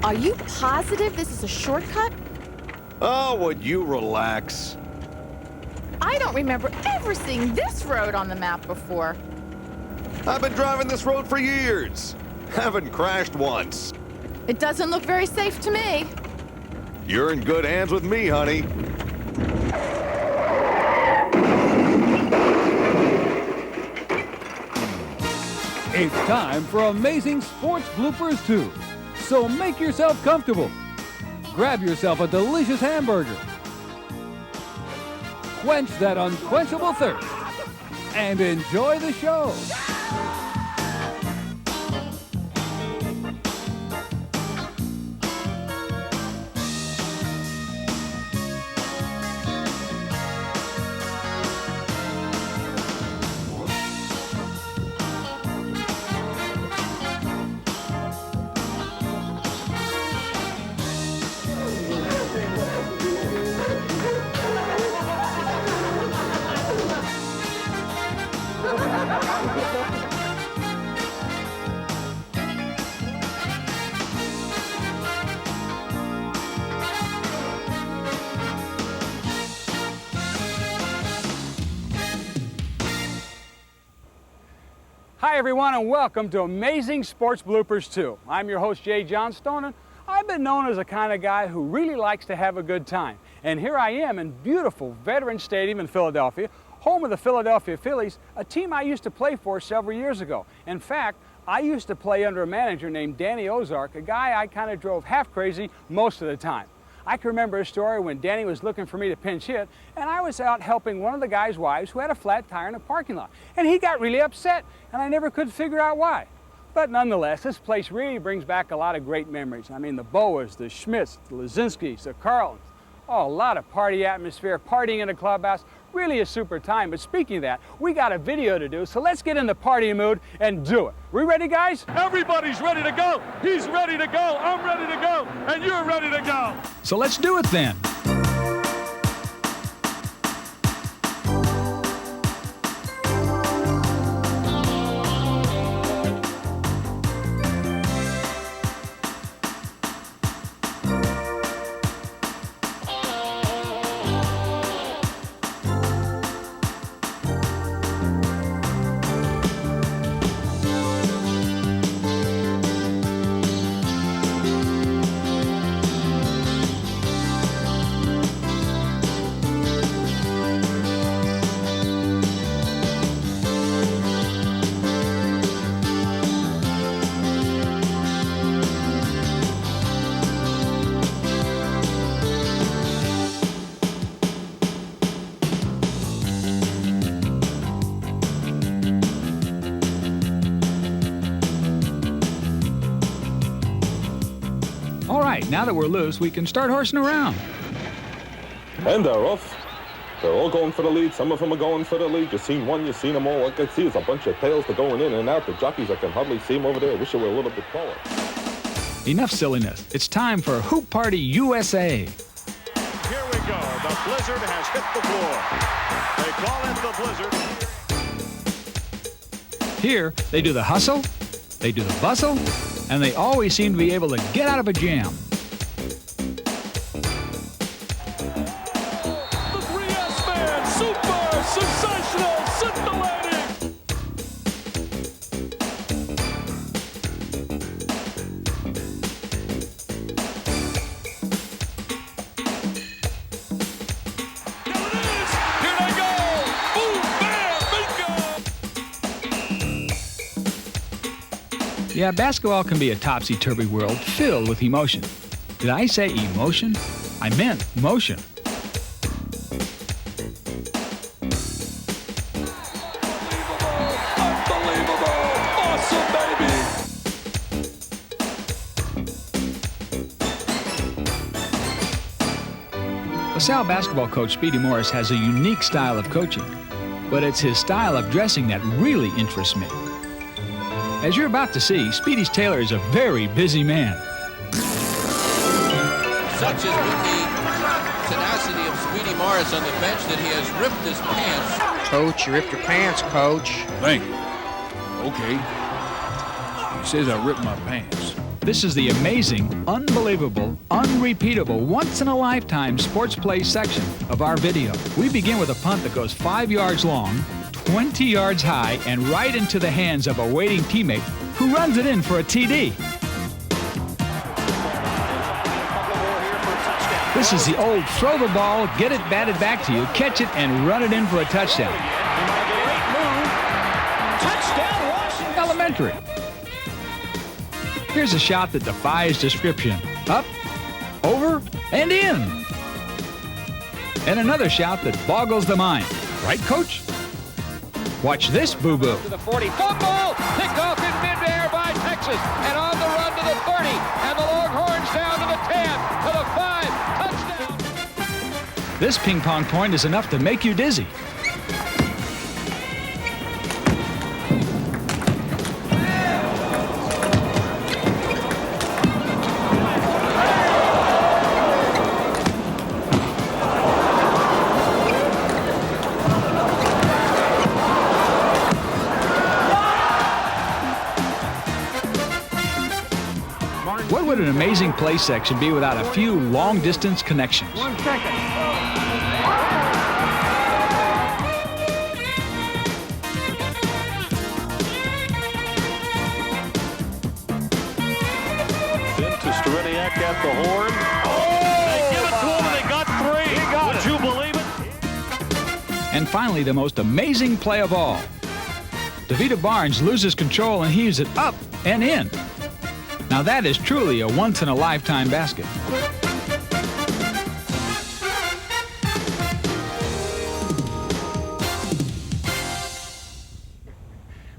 Are you positive this is a shortcut? Oh, would you relax? I don't remember ever seeing this road on the map before. I've been driving this road for years. Haven't crashed once. It doesn't look very safe to me. You're in good hands with me, honey. It's time for Amazing Sports Bloopers 2. So make yourself comfortable. Grab yourself a delicious hamburger. Quench that unquenchable thirst. And enjoy the show. Hi everyone, and welcome to Amazing Sports Bloopers 2. I'm your host Jay Johnstone, and I've been known as the kind of guy who really likes to have a good time. And here I am in beautiful Veterans Stadium in Philadelphia, home of the Philadelphia Phillies, a team I used to play for several years ago. In fact, I used to play under a manager named Danny Ozark, a guy I kind of drove half crazy most of the time. I can remember a story when Danny was looking for me to pinch hit, and I was out helping one of the guy's wives who had a flat tire in a parking lot. And he got really upset, and I never could figure out why. But nonetheless, this place really brings back a lot of great memories. I mean, the Boas, the Schmidts, the Lazinskis, the Carltons. Oh, a lot of party atmosphere, partying in a clubhouse. Really a super time. But speaking of that, we got a video to do, so let's get in the party mood and do it. We ready, guys? Everybody's ready to go. He's ready to go. I'm ready to go. And you're ready to go. So let's do it then. All right, now that we're loose, we can start horsing around. And they're off. They're all going for the lead. Some of them are going for the lead. You've seen one, you've seen them all. What I can see is a bunch of tails. They're going in and out. The jockeys, I can hardly see them over there. I wish they were a little bit taller. Enough silliness. It's time for Hoop Party USA. Here we go. The blizzard has hit the floor. They call it the blizzard. Here, they do the hustle, they do the bustle, and they always seem to be able to get out of a jam. The 3S man. Super sensational. Scintillating. There it is. Here they go. Boom, bam, bingo. Yeah, basketball can be a topsy-turvy world filled with emotion. Did I say emotion? I meant motion. Unbelievable. Awesome, baby. LaSalle basketball coach Speedy Morris has a unique style of coaching, but it's his style of dressing that really interests me. As you're about to see, Speedy's tailor is a very busy man. Such has been the tenacity of Speedy Morris on the bench that he has ripped his pants. Coach, you ripped your pants, Coach. Thank you. Okay. He says I ripped my pants. This is the amazing, unbelievable, unrepeatable, once-in-a-lifetime sports play section of our video. We begin with a punt that goes 5 yards long, 20 yards high, and right into the hands of a waiting teammate who runs it in for a TD. This is the old throw the ball, get it batted back to you, catch it, and run it in for a touchdown. Touchdown, Washington. Elementary. Here's a shot that defies description. Up, over, and in. And another shot that boggles the mind. Right, Coach? Watch this boo-boo. To the 40. Football picked off in midair by Texas. And on the run to the 30. And the Longhorns down to the 10. To the 5. Touchdown. This ping pong point is enough to make you dizzy. What would an amazing play section be without a few long-distance connections? 1 second. To Striniak at the horn. They give it to him and they got 3. Would you believe it? And finally, the most amazing play of all. DeVita Barnes loses control and heaves it up and in. Now that is truly a once-in-a-lifetime basket.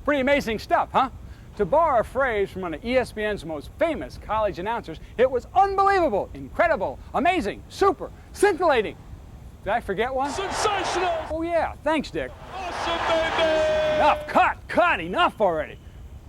Pretty amazing stuff, huh? To borrow a phrase from one of ESPN's most famous college announcers, it was unbelievable, incredible, amazing, super, scintillating. Did I forget one? Sensational. Oh yeah, thanks, Dick. Awesome, baby. Enough, cut, enough already.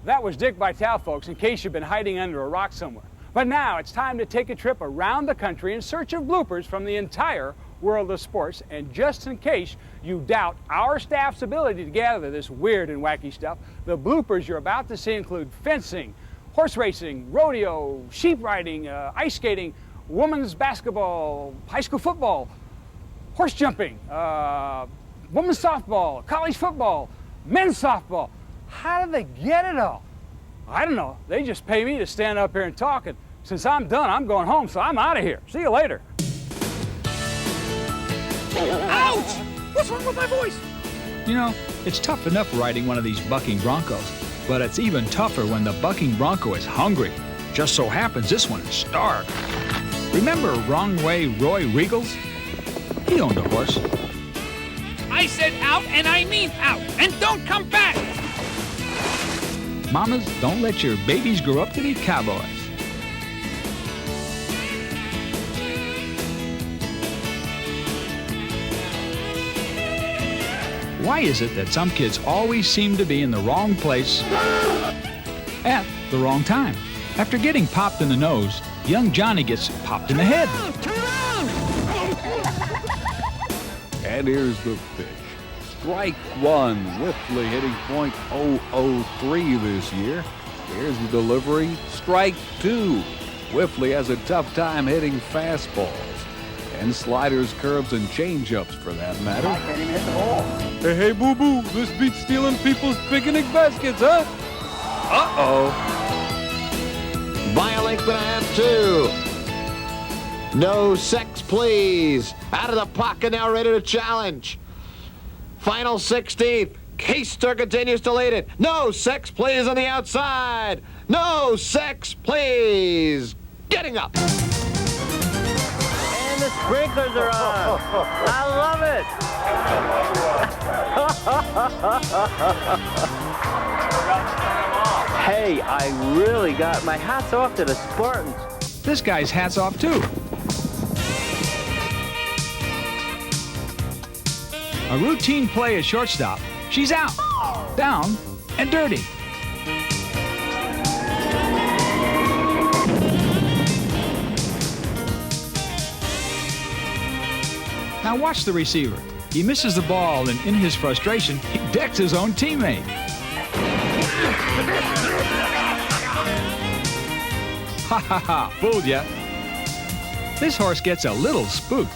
That was Dick Vitale, folks, in case you've been hiding under a rock somewhere. But now it's time to take a trip around the country in search of bloopers from the entire world of sports. And just in case you doubt our staff's ability to gather this weird and wacky stuff, the bloopers you're about to see include fencing, horse racing, rodeo, sheep riding, ice skating, women's basketball, high school football, horse jumping, women's softball, college football, men's softball. How do they get it all? I don't know. They just pay me to stand up here and talk, and since I'm done, I'm going home, so I'm out of here. See you later. Ouch! What's wrong with my voice? You know, it's tough enough riding one of these bucking broncos, but it's even tougher when the bucking bronco is hungry. Just so happens this one is starved. Remember Wrong Way Roy Regals? He owned a horse. I said out, and I mean out. And don't come back! Mamas, don't let your babies grow up to be cowboys. Why is it that some kids always seem to be in the wrong place at the wrong time? After getting popped in the nose, young Johnny gets popped in the head. And here's the pitch. Strike one. Whiffley hitting .003 this year. Here's the delivery. Strike two. Whiffley has a tough time hitting fastballs. And sliders, curves, and changeups for that matter. I can't even hit the ball. Hey, boo-boo. This beats stealing people's picnic baskets, huh? Uh-oh. By a length and a half, too. No sex, please. Out of the pocket now, ready to challenge. Final 16th. Keister continues to lead it. No sex, please, on the outside. No sex, please. Getting up. And the sprinklers are on. I love it. Hey, I really got my hats off to the Spartans. This guy's hats off, too. A routine play at shortstop. She's out, down, and dirty. Now watch the receiver. He misses the ball, and in his frustration, he decks his own teammate. Ha ha ha, fooled ya. This horse gets a little spooked.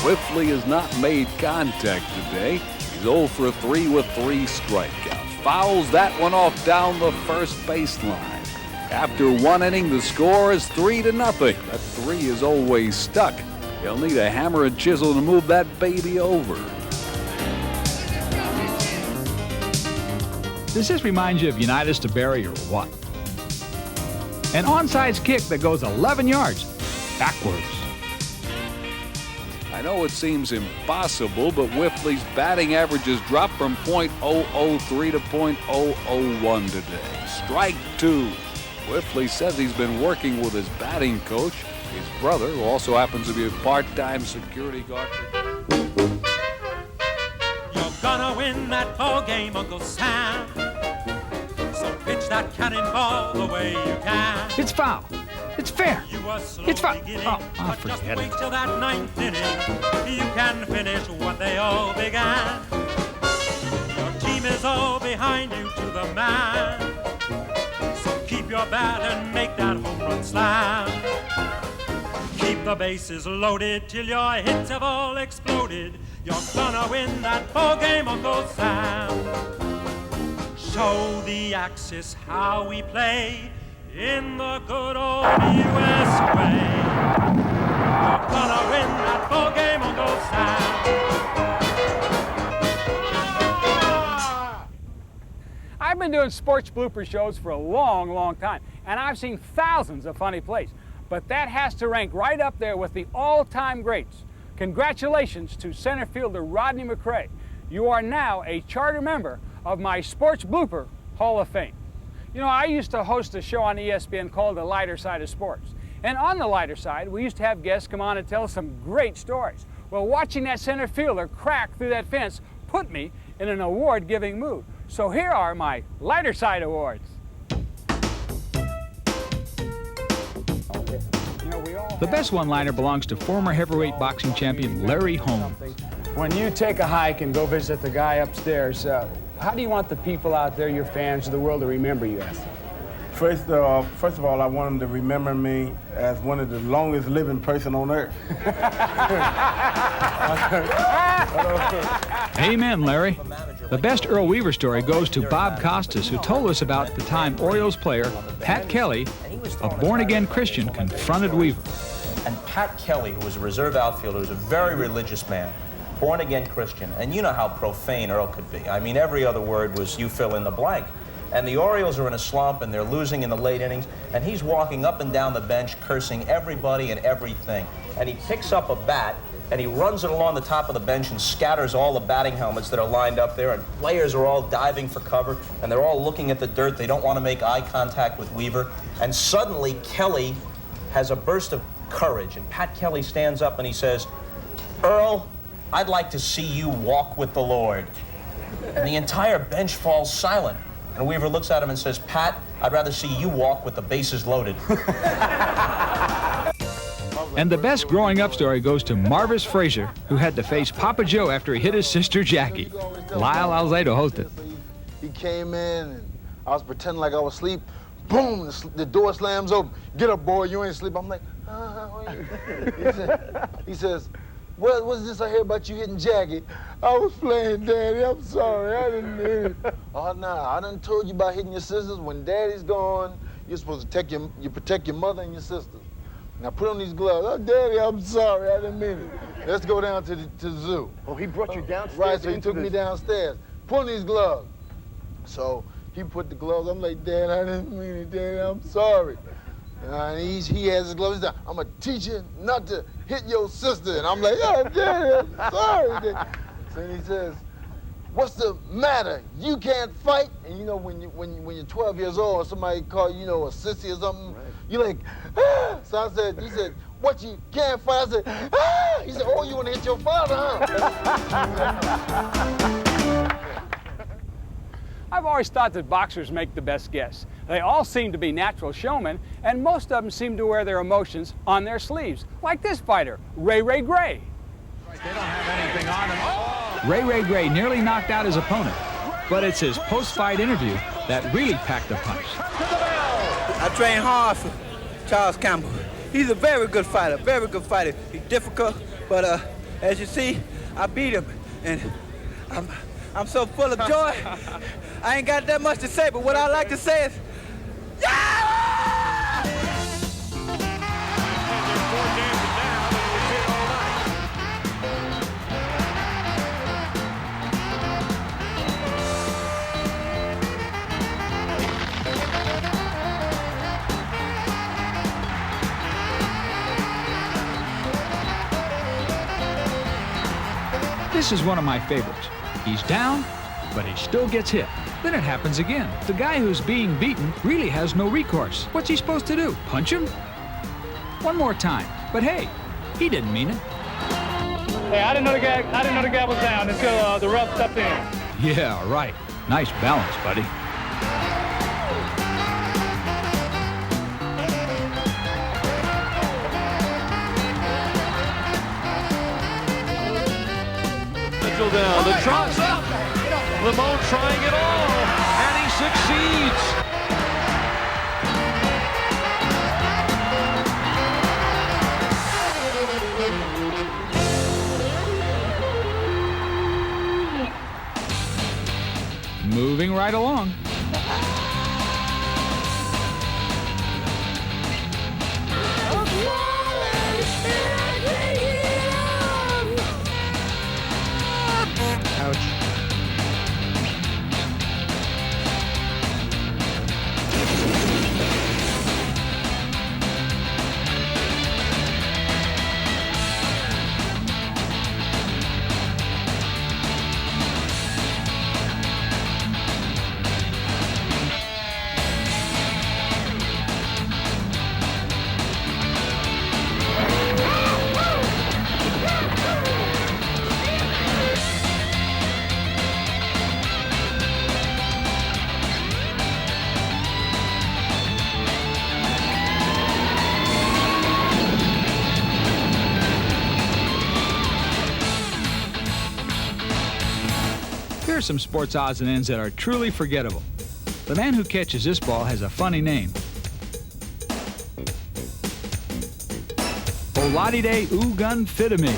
Whiffley has not made contact today. He's 0 for 3 with 3 strikeouts. Fouls that one off down the first baseline. After 1 inning, the score is 3-0. That 3 is always stuck. He'll need a hammer and chisel to move that baby over. Does this remind you of Unitas to Barry or what? An onside kick that goes 11 yards backwards. I know it seems impossible, but Whiffley's batting averages dropped from .003 to .001 today. Strike 2. Whiffley says he's been working with his batting coach, his brother, who also happens to be a part-time security guard. You're gonna win that ball game, Uncle Sam. So pitch that cannonball the way you can. It's foul. It's fair. It's foul. Oh, I'll forget wait it. till that 9th inning. You can finish what they all began. Your team is all behind you to the man. So keep your bat and make that home run slam. Keep the bases loaded till your hits have all exploded. You're gonna win that ball game, Uncle Sam. Show the Axis how we play in the good old U.S. way. You're gonna win that ball game, Uncle Sam. I've been doing sports blooper shows for a long, long time, and I've seen thousands of funny plays. But that has to rank right up there with the all-time greats. Congratulations to center fielder Rodney McRae. You are now a charter member of my Sports Blooper Hall of Fame. You know, I used to host a show on ESPN called The Lighter Side of Sports. And on the lighter side, we used to have guests come on and tell some great stories. Well, watching that center fielder crack through that fence put me in an award-giving mood. So here are my lighter side awards. The best one-liner belongs to former heavyweight boxing champion Larry Holmes. When you take a hike and go visit the guy upstairs, how do you want the people out there, your fans, or the world to remember you as? First of all, I want them to remember me as one of the longest living person on earth. Amen, Larry. The best Earl Weaver story goes to Bob Costas, who told us about the time Orioles player Pat Kelly, a born-again Christian, confronted Weaver. And Pat Kelly, who was a reserve outfielder, was a very religious man, born-again Christian. And you know how profane Earl could be. I mean, every other word was you fill in the blank. And the Orioles are in a slump, and they're losing in the late innings, and he's walking up and down the bench cursing everybody and everything. And he picks up a bat, and he runs it along the top of the bench and scatters all the batting helmets that are lined up there, and players are all diving for cover, and they're all looking at the dirt. They don't want to make eye contact with Weaver. And suddenly, Kelly has a burst of courage, and Pat Kelly stands up and he says, "Earl, I'd like to see you walk with the Lord." And the entire bench falls silent. And Weaver looks at him and says, "Pat, I'd rather see you walk with the bases loaded." And the best growing up story goes to Marvis Frazier, who had to face Papa Joe after he hit his sister Jackie. Lyle Alzado hosted. He came in, and I was pretending like I was asleep. Boom, the door slams open. "Get up, boy, you ain't asleep." I'm like, he says, what's this I hear about you hitting Jackie?" "I was playing, Daddy. I'm sorry. I didn't mean it." "Oh, nah, I done told you about hitting your sisters. When Daddy's gone, you're supposed to protect your mother and your sisters. Now put on these gloves." "Oh, Daddy, I'm sorry. I didn't mean it. Let's go down to the zoo." Oh, he brought you downstairs? Right, so he took me downstairs. "Put on these gloves." So he put the gloves. I'm like, "Dad, I didn't mean it, Daddy. I'm sorry." And he has his gloves down. "I'm going to teach you not to hit your sister." And I'm like, "Oh, Daddy, I'm sorry, Daddy." So he says, "What's the matter? You can't fight?" And you know, when you're 12 years old, somebody call you, a sissy or something, right, you're like, "Ah!" So he said, "What, you can't fight?" I said, "Ah!" He said, "Oh, you want to hit your father, huh?" I've always thought that boxers make the best guests. They all seem to be natural showmen, and most of them seem to wear their emotions on their sleeves, like this fighter, Ray Ray Gray. They don't have anything on him. Oh! Ray Gray nearly knocked out his opponent, but it's his post-fight interview that really packed a punch. I train hard for Charles Campbell. He's a very good fighter, very good fighter. He's difficult, but as you see, I beat him, and I'm so full of joy. I ain't got that much to say, but what I like to say is, yeah! This is one of my favorites. He's down, but he still gets hit. Then it happens again. The guy who's being beaten really has no recourse. What's he supposed to do? Punch him? One more time. But hey, he didn't mean it. Hey, I didn't know the guy was down until the ref stepped in. Yeah, right. Nice balance, buddy. Down, the trot's up. Limon trying it all, and he succeeds. Moving right along. Here's some sports odds and ends that are truly forgettable. The man who catches this ball has a funny name. Oladide Ugun Fitame.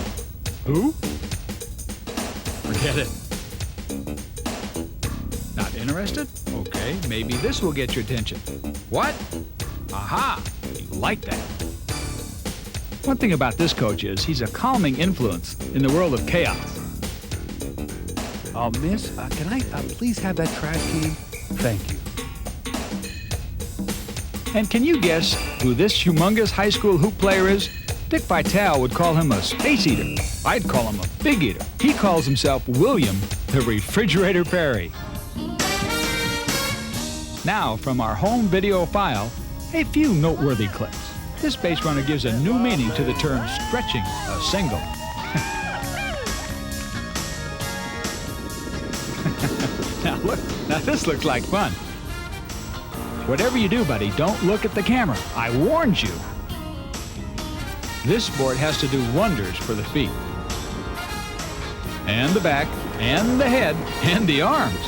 Who? Forget it. Not interested? Okay, maybe this will get your attention. What? Aha! You like that. One thing about this coach is he's a calming influence in the world of chaos. Miss, can I please have that trash can? Thank you. And can you guess who this humongous high school hoop player is? Dick Vitale would call him a space eater. I'd call him a big eater. He calls himself William the Refrigerator Perry. Now, from our home video file, a few noteworthy clips. This base runner gives a new meaning to the term stretching a single. Now this looks like fun. Whatever you do, buddy, don't look at the camera. I warned you. This sport has to do wonders for the feet. And the back, and the head, and the arms.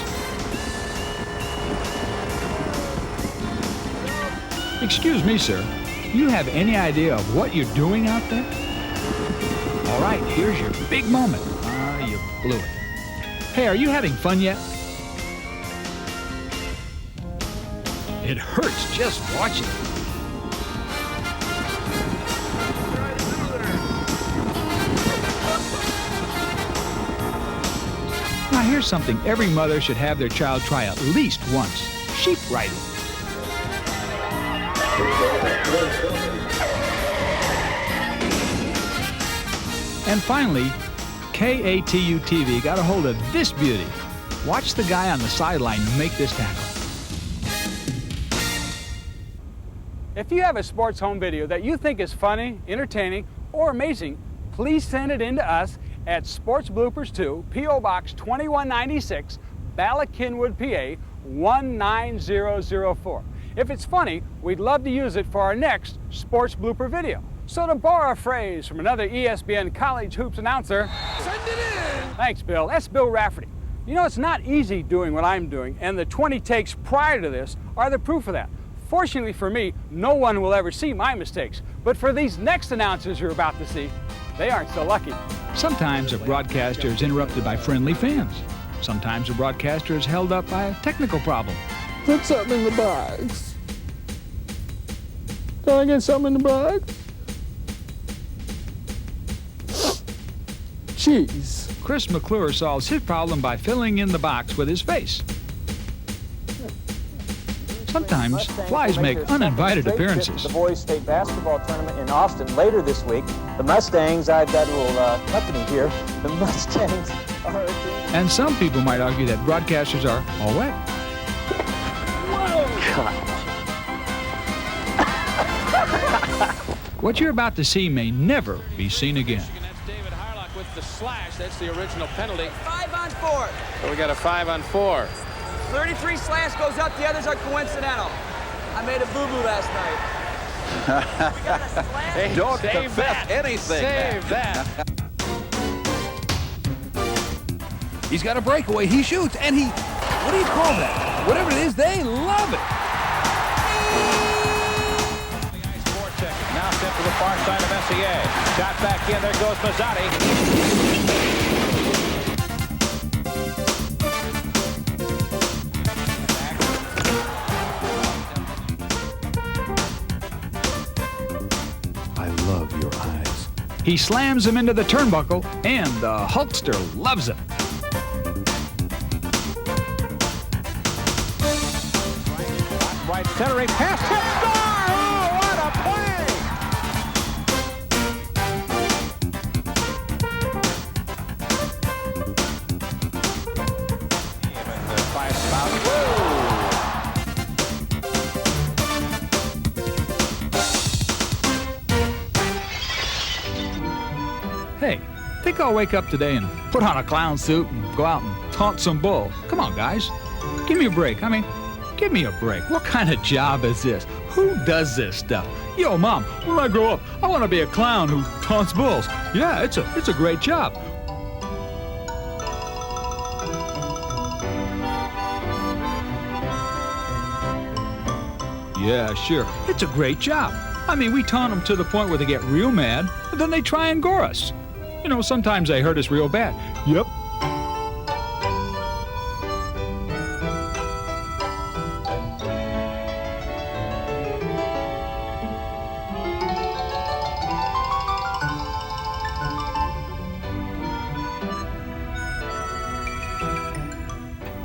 Excuse me, sir. Do you have any idea of what you're doing out there? All right, here's your big moment. Ah, you blew it. Hey, are you having fun yet? It hurts just watching. Now here's something every mother should have their child try at least once. Sheep riding. And finally, KATU TV got a hold of this beauty. Watch the guy on the sideline make this tackle. If you have a sports home video that you think is funny, entertaining, or amazing, please send it in to us at Sports Bloopers 2, P.O. Box 2196, Bala Kenwood, PA 19004. If it's funny, we'd love to use it for our next sports blooper video. So to borrow a phrase from another ESPN college hoops announcer, send it in! Thanks, Bill. That's Bill Rafferty. You know, it's not easy doing what I'm doing, and the 20 takes prior to this are the proof of that. Fortunately for me, no one will ever see my mistakes. But for these next announcers you're about to see, they aren't so lucky. Sometimes a broadcaster is interrupted by friendly fans. Sometimes a broadcaster is held up by a technical problem. Put something in the box. Can I get something in the box? Cheese. Chris McClure solves his problem by filling in the box with his face. Sometimes flies make uninvited appearances. The boys' state basketball tournament in Austin later this week. The Mustangs, I've got a little company here. The Mustangs are a team. And some people might argue that broadcasters are all wet. What you're about to see may never be seen again. With the slash, that's the original penalty. 5 on 4. So we got a 5 on 4. 33 slash goes up, the others are coincidental. I made a boo-boo last night. Hey, Don't save confess that. anything. Save that. He's got a breakaway. He shoots, and he, what do you call that? Whatever it is, they love it. Now sent to the far side of SEA. Shot back in. There goes Mazzotti. I love your eyes. He slams him into the turnbuckle, and the Hulkster loves it. Right centering pass. Touchdown! Oh, what a play! Hey, think I'll wake up today and put on a clown suit and go out and taunt some bull? Come on, guys. Give me a break. I mean, give me a break. What kind of job is this? Who does this stuff? Yo, Mom, when I grow up, I want to be a clown who taunts bulls. Yeah, it's a great job. Yeah, sure. It's a great job. I mean, we taunt them to the point where they get real mad, and then they try and gore us. You know, sometimes they hurt us real bad. Yep.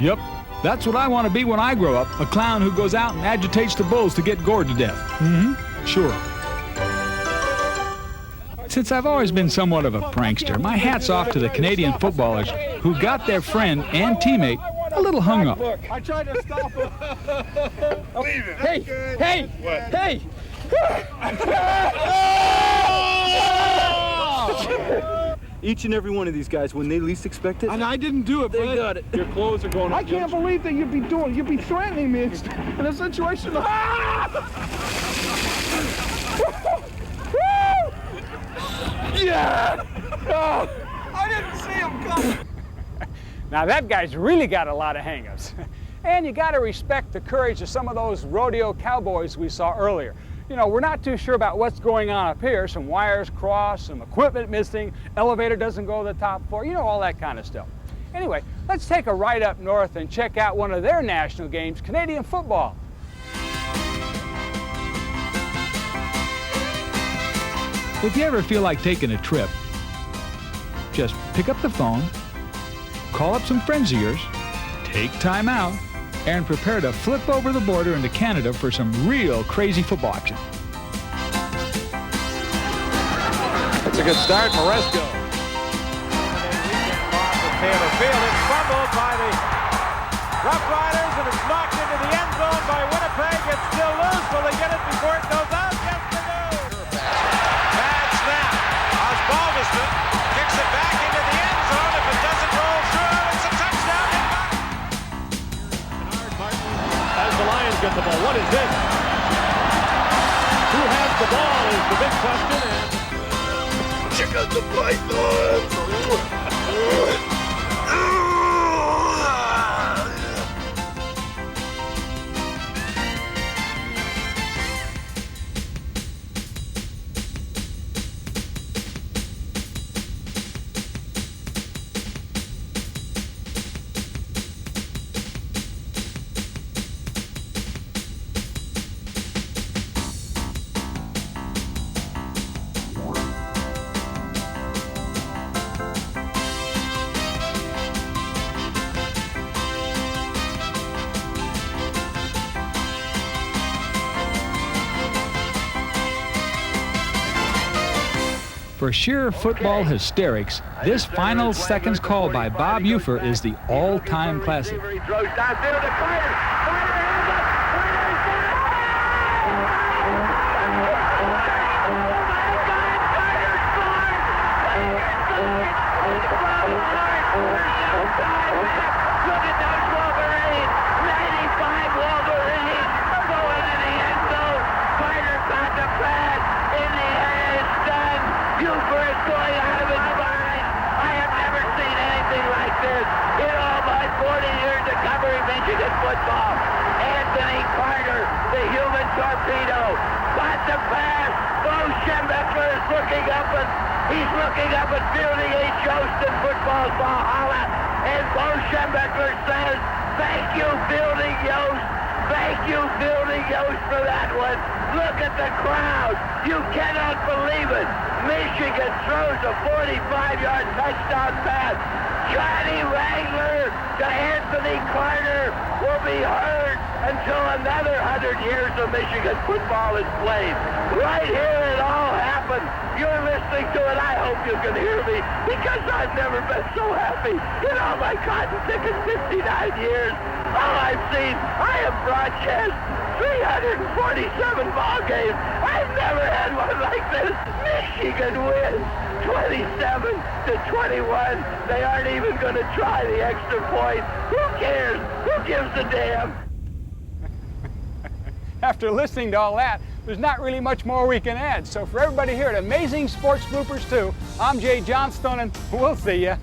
Yep, that's what I want to be when I grow up, a clown who goes out and agitates the bulls to get gored to death. Mm-hmm, sure. Since I've always been somewhat of a prankster, my hat's off to the Canadian footballers who got their friend and teammate a little hung up. I tried to stop him. Leave it. Hey, hey, hey! Each and every one of these guys, when they least expect it, And I didn't do it, they bud. got it. Your clothes are going up. I can't believe that you'd be threatening me in a situation. Yeah! Oh, I didn't see him coming. Now that guy's really got a lot of hang-ups. And you got to respect the courage of some of those rodeo cowboys we saw earlier. You know, we're not too sure about what's going on up here. Some wires crossed, some equipment missing, elevator doesn't go to the top floor, you know, all that kind of stuff. Anyway, let's take a ride up north and check out one of their national games, Canadian football. If you ever feel like taking a trip, just pick up the phone, call up some friends of yours, take time out, and prepare to flip over the border into Canada for some real crazy football action. That's a good start, Moresco. Taylor Field is fumbled by the Rough Riders, and it's knocked into the end zone by Winnipeg. It's still loose. Will they get it before it goes out? Yes, they do. Bad snap. Osbaldiston kicks it back into the end zone. If it doesn't roll through, it's a touchdown. As the Lions get the ball, what is this? Who has the ball is the big question. Check out the pythons. For sheer football hysterics, this final seconds call by Bob Ufer is the all-time classic. He throws downfield to Carter. Carter hands up. Carter's got it. Look at those Wolverines. 95 Wolverines going to the end zone. Carter caught the pass. In the air, it's done. Ufer is going out of his mind. I have never seen anything like this in all my 40 years of covering Michigan football. Anthony Carter, the human torpedo, caught the pass. Bo Schembechler is looking up and he's looking up at Fielding H. Yost in football's Valhalla. And Bo Schembechler says, thank you, Fielding Yost. Thank you, Fielding Yost, for that one. Look at the crowd. You cannot believe it. Michigan throws a 45-yard touchdown pass. Johnny Wrangler to Anthony Carter will be heard until another 100 years of Michigan football is played. Right here it all happened. You're listening to it. I hope you can hear me because I've never been so happy in all my cotton ticket 59 years. All I've seen, I have broadcast 347 ball games. I've never had one like this. Michigan wins 27-21. They aren't even going to try the extra point. Who cares? Who gives a damn? After listening to all that, there's not really much more we can add. So for everybody here at Amazing Sports Bloopers 2, I'm Jay Johnstone, and we'll see ya.